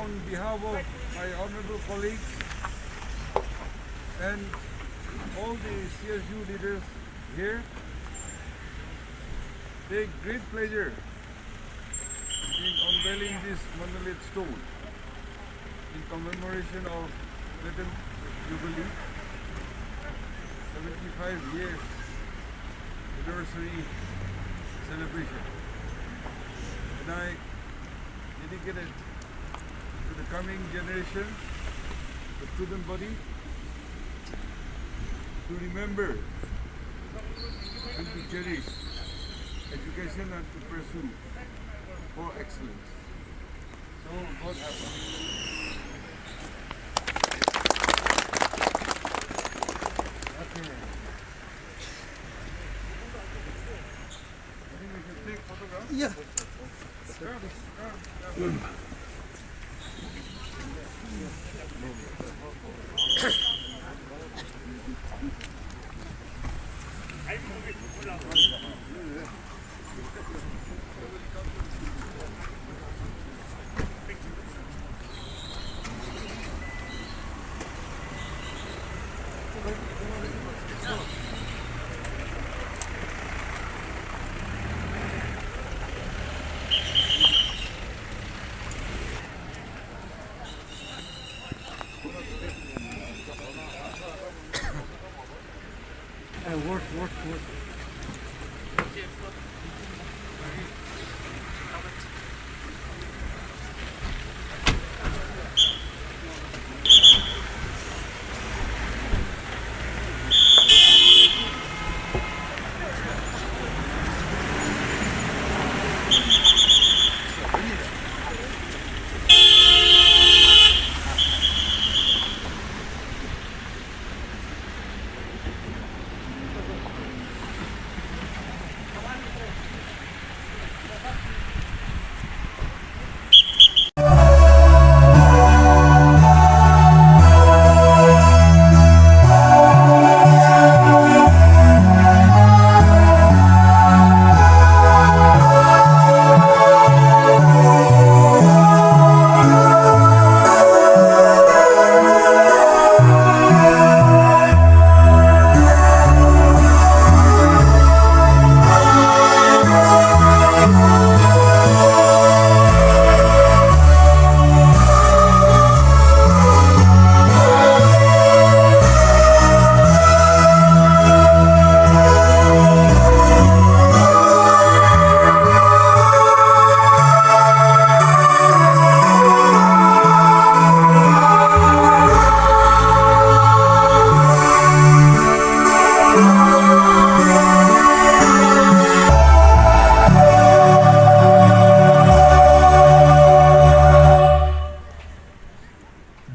On behalf of my honorable colleagues and all the CSU leaders here, take great pleasure in unveiling this monolith stone in commemoration of Platinum Jubilee 75 years anniversary celebration. And I dedicate it to the coming generation, the student body, to remember and to cherish education and to pursue for excellence. So God help us. Okay. I think we can take photographs. Yeah. Work.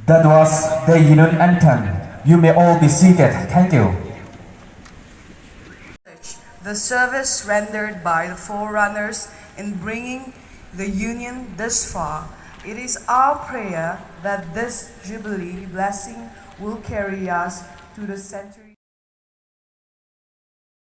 That was the Union Anthem. You may all be seated. Thank you. The service rendered by the forerunners in bringing the Union this far. It is our prayer that this Jubilee blessing will carry us to the century.